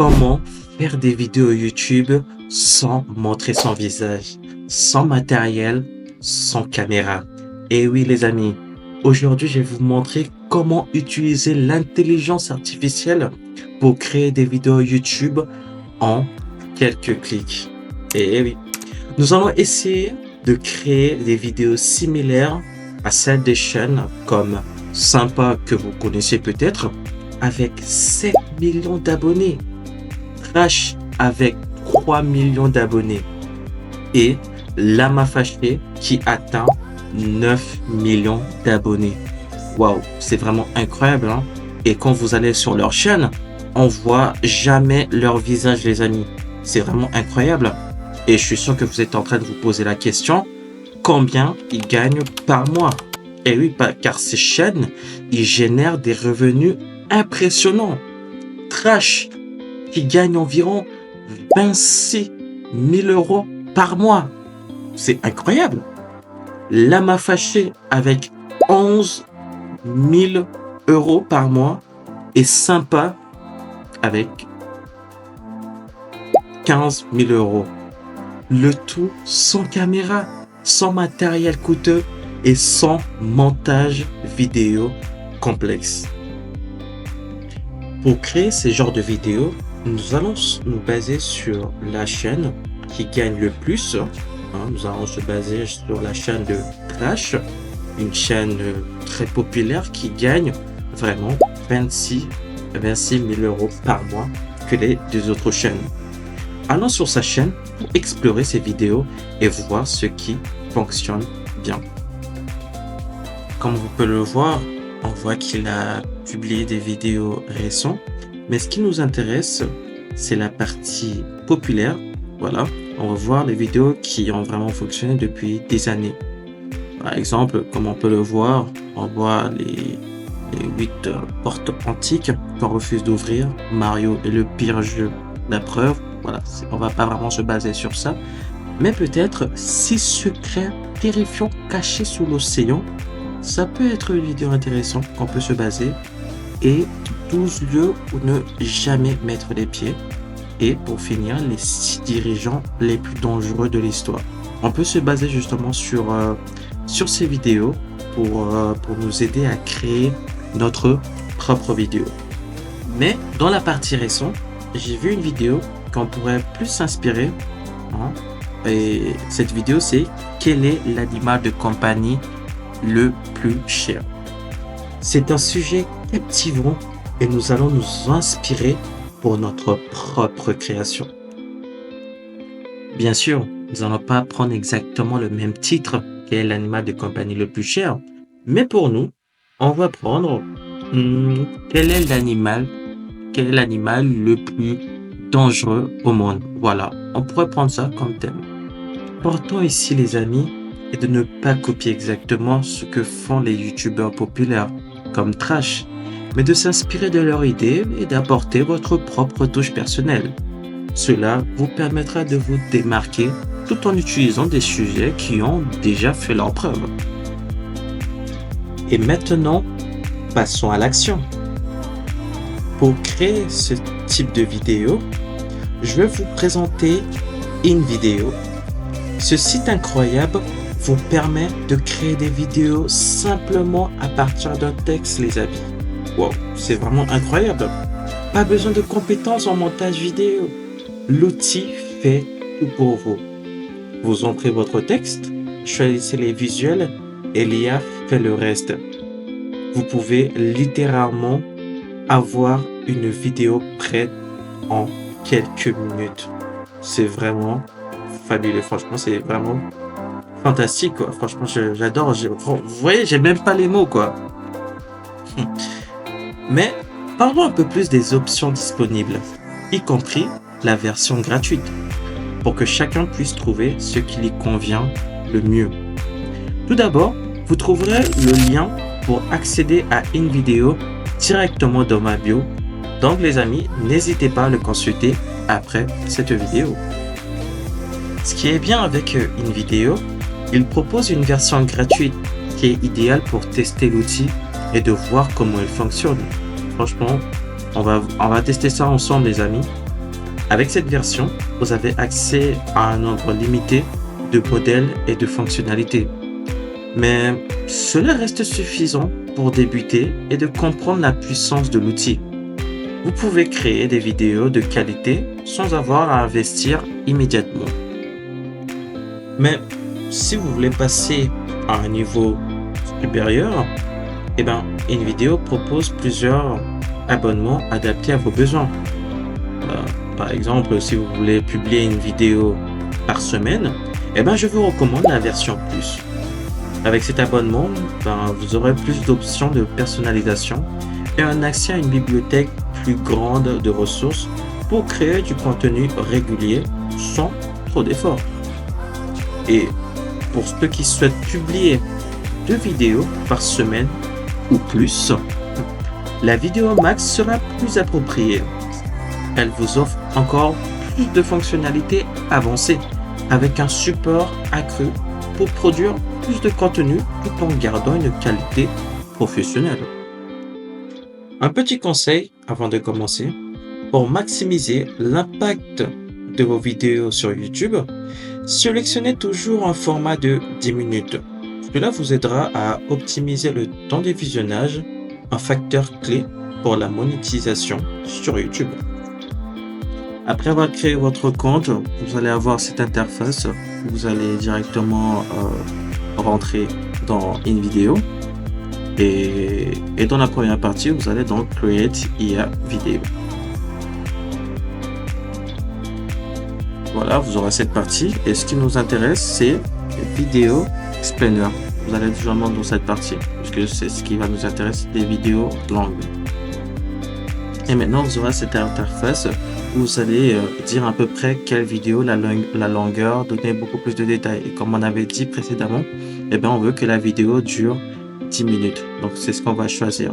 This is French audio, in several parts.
comment faire des vidéos YouTube sans montrer son visage, sans matériel, sans caméra. Et oui les amis, aujourd'hui je vais vous montrer comment utiliser l'intelligence artificielle pour créer des vidéos YouTube en quelques clics. Et oui, nous allons essayer de créer des vidéos similaires à celles des chaînes comme Sympa que vous connaissez peut-être, avec 7 millions d'abonnés, Trash avec 3 millions d'abonnés et Lama Fâché qui atteint 9 millions d'abonnés. Waouh, c'est vraiment incroyable, hein? Et quand vous allez sur leur chaîne, on voit jamais leur visage les amis. C'est vraiment incroyable. Et je suis sûr que vous êtes en train de vous poser la question, combien ils gagnent par mois? Et oui, car ces chaînes, ils génèrent des revenus impressionnants. Trash, qui gagne environ 26 000 euros par mois. C'est incroyable. Lama Fâché avec 11 000 euros par mois et Sympa avec 15 000 euros. Le tout sans caméra, sans matériel coûteux et sans montage vidéo complexe. Pour créer ces genres de vidéos, nous allons nous baser sur la chaîne qui gagne le plus. Nous allons se baser sur la chaîne de Trash, une chaîne très populaire qui gagne vraiment 26 000 euros par mois que les deux autres chaînes. Allons sur sa chaîne pour explorer ses vidéos et voir ce qui fonctionne bien. Comme vous pouvez le voir, on voit qu'il a publié des vidéos récentes, mais ce qui nous intéresse, c'est la partie populaire. Voilà, on va voir les vidéos qui ont vraiment fonctionné depuis des années. Par exemple, comme on peut le voir, on voit les 8 portes antiques qu'on refuse d'ouvrir. Mario est le pire jeu, la preuve. Voilà, on va pas vraiment se baser sur ça. Mais peut-être 6 secrets terrifiants cachés sous l'océan. Ça peut être une vidéo intéressante qu'on peut se baser. Et 12 lieux où ne jamais mettre les pieds. Et pour finir, les 6 dirigeants les plus dangereux de l'histoire. On peut se baser justement sur ces vidéos pour nous aider à créer notre propre vidéo. Mais dans la partie récente, j'ai vu une vidéo qu'on pourrait plus s'inspirer. Et cette vidéo, c'est quel est l'animal de compagnie le plus cher? C'est un sujet captivant et nous allons nous inspirer pour notre propre création. Bien sûr, nous n'allons pas prendre exactement le même titre quel est l'animal de compagnie le plus cher, mais pour nous, on va prendre quel est l'animal le plus dangereux au monde. Voilà, on pourrait prendre ça comme thème. L'important ici, les amis, est de ne pas copier exactement ce que font les youtubeurs populaires comme Trash, mais de s'inspirer de leurs idées et d'apporter votre propre touche personnelle. Cela vous permettra de vous démarquer tout en utilisant des sujets qui ont déjà fait leur preuve. Et maintenant, passons à l'action. Pour créer ce type de vidéo, je vais vous présenter InVideo. Ce site incroyable vous permet de créer des vidéos simplement à partir d'un texte, les amis. Wow, c'est vraiment incroyable. Pas besoin de compétences en montage vidéo. L'outil fait tout pour vous. Vous entrez votre texte, choisissez les visuels et l'IA fait le reste. Vous pouvez littéralement avoir une vidéo prête en quelques minutes. C'est vraiment fabuleux. Franchement, c'est vraiment fantastique, quoi. Franchement, j'adore. Vous voyez, j'ai même pas les mots, quoi. Mais parlons un peu plus des options disponibles, y compris la version gratuite, pour que chacun puisse trouver ce qui lui convient le mieux. Tout d'abord, vous trouverez le lien pour accéder à InVideo directement dans ma bio. Donc les amis, n'hésitez pas à le consulter après cette vidéo. Ce qui est bien avec InVideo, il propose une version gratuite qui est idéale pour tester l'outil et de voir comment il fonctionne. Franchement, on va tester ça ensemble les amis. Avec cette version, vous avez accès à un nombre limité de modèles et de fonctionnalités. Mais cela reste suffisant pour débuter et de comprendre la puissance de l'outil. Vous pouvez créer des vidéos de qualité sans avoir à investir immédiatement. Mais si vous voulez passer à un niveau supérieur, InVideo propose plusieurs abonnements adaptés à vos besoins. Par exemple, si vous voulez publier une vidéo par semaine, je vous recommande la version Plus. Avec cet abonnement, vous aurez plus d'options de personnalisation et un accès à une bibliothèque plus grande de ressources pour créer du contenu régulier sans trop d'efforts. Et pour ceux qui souhaitent publier 2 vidéos par semaine ou plus, la vidéo max sera plus appropriée. Elle vous offre encore plus de fonctionnalités avancées avec un support accru pour produire plus de contenu tout en gardant une qualité professionnelle. Un petit conseil avant de commencer, pour maximiser l'impact de vos vidéos sur YouTube, sélectionnez toujours un format de 10 minutes. Cela vous aidera à optimiser le temps de visionnage, un facteur clé pour la monétisation sur YouTube. Après avoir créé votre compte, vous allez avoir cette interface. Vous allez directement rentrer dans InVideo. Et dans la première partie, vous allez donc Create IA Video. Voilà, vous aurez cette partie. Et ce qui nous intéresse, c'est Video Explainer. Vous allez directement dans cette partie, puisque c'est ce qui va nous intéresser, des vidéos longues. Et maintenant, vous aurez cette interface où vous allez dire à peu près quelle vidéo, la longueur, donner beaucoup plus de détails. Et comme on avait dit précédemment, on veut que la vidéo dure 10 minutes. Donc, c'est ce qu'on va choisir.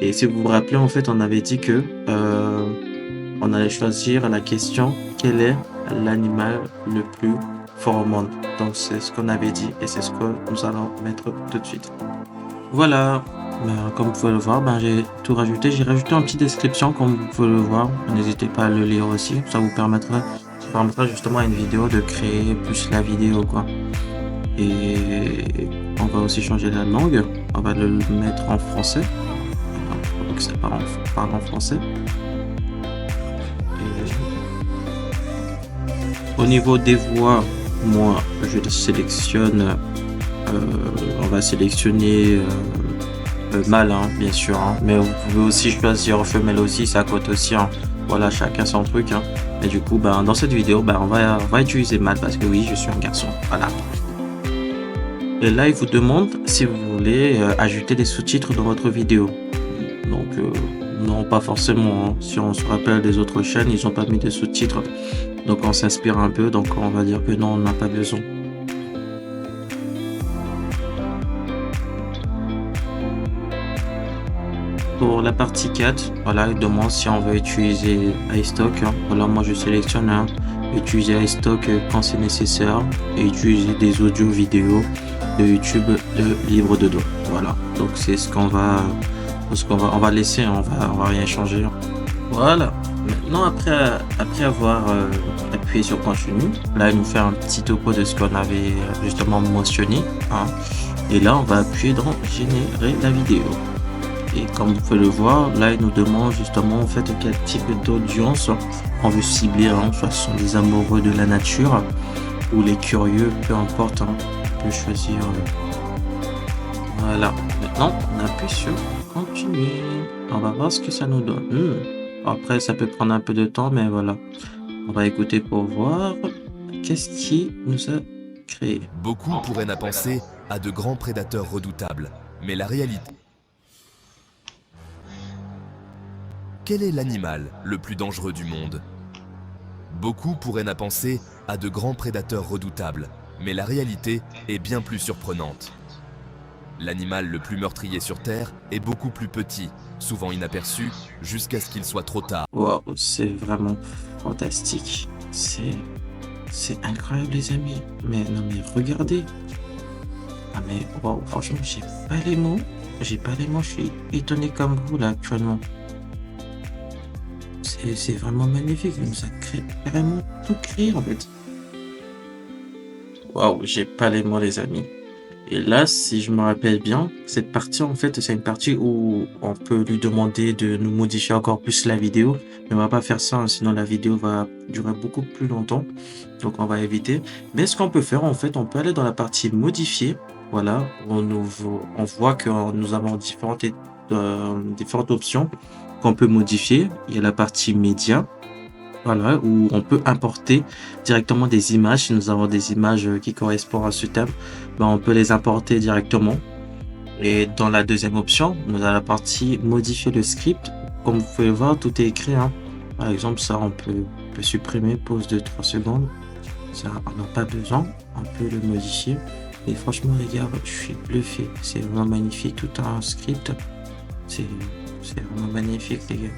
Et si vous vous rappelez, en fait, on avait dit que on allait choisir la question « Quel est l'animal le plus fort au monde ?» Donc, c'est ce qu'on avait dit et c'est ce que nous allons mettre tout de suite. Voilà. Comme vous pouvez le voir, j'ai tout rajouté. J'ai rajouté une petite description, comme vous pouvez le voir. N'hésitez pas à le lire aussi. Ça vous permettra justement à une vidéo de créer plus la vidéo, quoi. Et on va aussi changer la langue. On va le mettre en français. Donc ça parle en français. Et au niveau des voix, moi, je sélectionne. On va sélectionner mâle, bien sûr, mais vous pouvez aussi choisir femelle aussi, ça cote aussi, voilà, chacun son truc, et du coup dans cette vidéo on va utiliser mâle parce que oui, je suis un garçon, voilà. Et là il vous demande si vous voulez ajouter des sous-titres dans votre vidéo. Donc non, pas forcément, si on se rappelle des autres chaînes, ils n'ont pas mis des sous-titres, donc on s'inspire un peu, donc on va dire que non, on n'a pas besoin. Pour la partie 4, voilà, il demande si on veut utiliser iStock. Voilà, moi je sélectionne utiliser iStock quand c'est nécessaire et utiliser des audios vidéo de YouTube libre de droit. Voilà, donc c'est ce qu'on va laisser, on va rien changer. Voilà. Maintenant, après avoir appuyé sur continue, là il nous fait un petit topo de ce qu'on avait justement mentionné, et là on va appuyer dans générer la vidéo. Et comme vous pouvez le voir, là il nous demande justement en fait quel type d'audience on veut cibler, soit ce sont des amoureux de la nature ou les curieux, peu importe, on peut choisir. Voilà, maintenant on appuie sur continuer, on va voir ce que ça nous donne. Après ça peut prendre un peu de temps, mais voilà, on va écouter pour voir qu'est-ce qui nous a créé. Beaucoup pourraient n'a penser à de grands prédateurs redoutables, mais la réalité... Quel est l'animal le plus dangereux du monde? Beaucoup pourraient n'a penser à de grands prédateurs redoutables, mais la réalité est bien plus surprenante. L'animal le plus meurtrier sur Terre est beaucoup plus petit, souvent inaperçu, jusqu'à ce qu'il soit trop tard. Wow, c'est vraiment fantastique. C'est incroyable les amis. Mais non mais regardez. Ah mais wow, franchement j'ai pas les mots. Je suis étonné comme vous là actuellement. C'est Et c'est vraiment magnifique. Il nous a carrément tout créé en fait. Waouh, j'ai pas les mots les amis. Et là, si je me rappelle bien, cette partie, en fait, c'est une partie où on peut lui demander de nous modifier encore plus la vidéo. Mais on va pas faire ça, hein, sinon la vidéo va durer beaucoup plus longtemps. Donc, on va éviter. Mais ce qu'on peut faire, en fait, on peut aller dans la partie modifier. Voilà, on voit que nous avons différentes options qu'on peut modifier. Il y a la partie média. Voilà, où on peut importer directement des images. Si nous avons des images qui correspondent à ce thème, ben, on peut les importer directement. Et dans la deuxième option, nous avons la partie modifier le script. Comme vous pouvez voir, tout est écrit, hein. Par exemple, ça, on peut supprimer, pause de 3 secondes. Ça, on n'a pas besoin. On peut le modifier. Et franchement, les gars, je suis bluffé. C'est vraiment magnifique. Tout un script. C'est vraiment magnifique, les gars.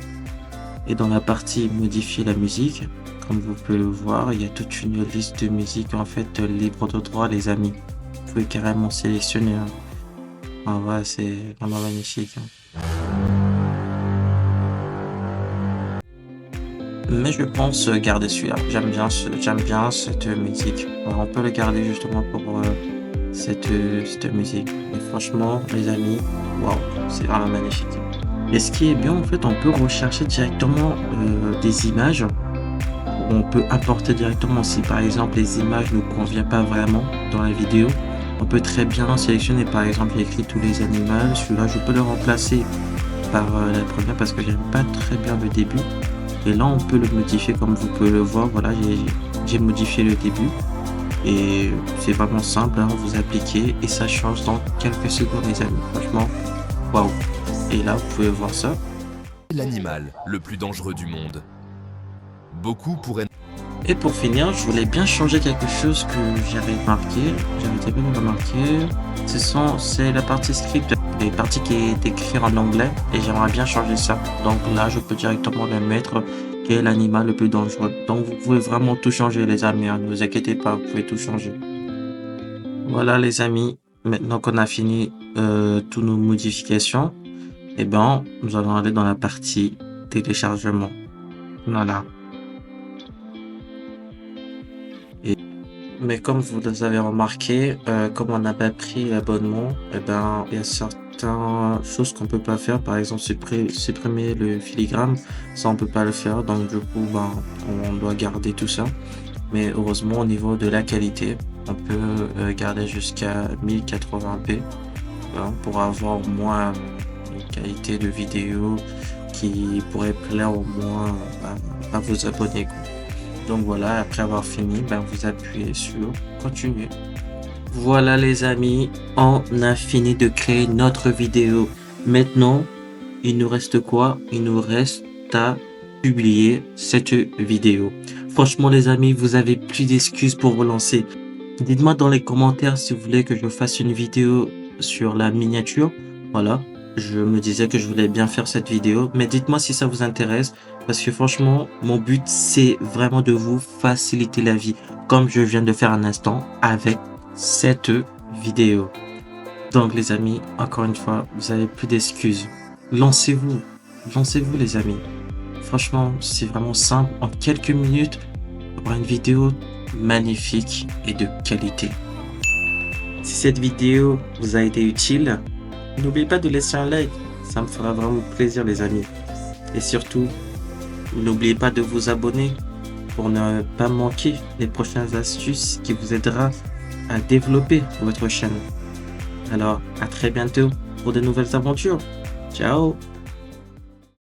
Et dans la partie modifier la musique, comme vous pouvez le voir, il y a toute une liste de musique en fait libre de droit, les amis. Vous pouvez carrément sélectionner, hein. Ah ouais, c'est vraiment magnifique, hein. Mais je pense garder celui-là. J'aime bien cette musique. Alors, on peut le garder justement pour cette musique. Et franchement, les amis, waouh, c'est vraiment magnifique. Et ce qui est bien, en fait, on peut rechercher directement des images. On peut importer directement si, par exemple, les images ne nous conviennent pas vraiment dans la vidéo. On peut très bien sélectionner, par exemple, il y a écrit tous les animaux. Celui-là, je peux le remplacer par la première parce que j'aime pas très bien le début. Et là, on peut le modifier comme vous pouvez le voir. Voilà, j'ai modifié le début. Et c'est vraiment simple, hein, vous appliquez et ça change dans quelques secondes, les amis. Franchement, waouh. Et là, vous pouvez voir ça. L'animal le plus dangereux du monde. Beaucoup pourraient... Et pour finir, je voulais bien changer quelque chose que j'avais très bien remarqué. C'est la partie script, les parties qui est écrite en anglais et j'aimerais bien changer ça. Donc là, je peux directement le mettre quel est l'animal le plus dangereux. Donc vous pouvez vraiment tout changer, les amis, hein. Ne vous inquiétez pas, vous pouvez tout changer. Voilà, les amis. Maintenant qu'on a fini toutes nos modifications, eh ben, nous allons aller dans la partie téléchargement. Voilà. Mais comme vous les avez remarqué, comme on n'a pas pris l'abonnement, eh ben, il y a certaines choses qu'on peut pas faire. Par exemple, supprimer le filigrane, ça on peut pas le faire. Donc du coup, ben, on doit garder tout ça. Mais heureusement, au niveau de la qualité, on peut garder jusqu'à 1080p, hein, pour avoir au moins une qualité de vidéo qui pourrait plaire au moins à vos abonnés, quoi. Donc voilà, après avoir fini, ben vous appuyez sur continuer. Voilà les amis, on a fini de créer notre vidéo. Maintenant, il nous reste quoi? Il nous reste à publier cette vidéo. Franchement les amis, vous avez plus d'excuses pour vous lancer. Dites-moi dans les commentaires si vous voulez que je fasse une vidéo sur la miniature. Voilà, je me disais que je voulais bien faire cette vidéo, mais dites-moi si ça vous intéresse. Parce que franchement, mon but, c'est vraiment de vous faciliter la vie, comme je viens de faire un instant avec cette vidéo. Donc les amis, encore une fois, vous avez plus d'excuses. Lancez-vous les amis. Franchement, c'est vraiment simple. En quelques minutes, avoir une vidéo magnifique et de qualité. Si cette vidéo vous a été utile, n'oubliez pas de laisser un like. Ça me fera vraiment plaisir les amis. Et surtout, n'oubliez pas de vous abonner pour ne pas manquer les prochaines astuces qui vous aidera à développer votre chaîne. Alors, à très bientôt pour de nouvelles aventures. Ciao!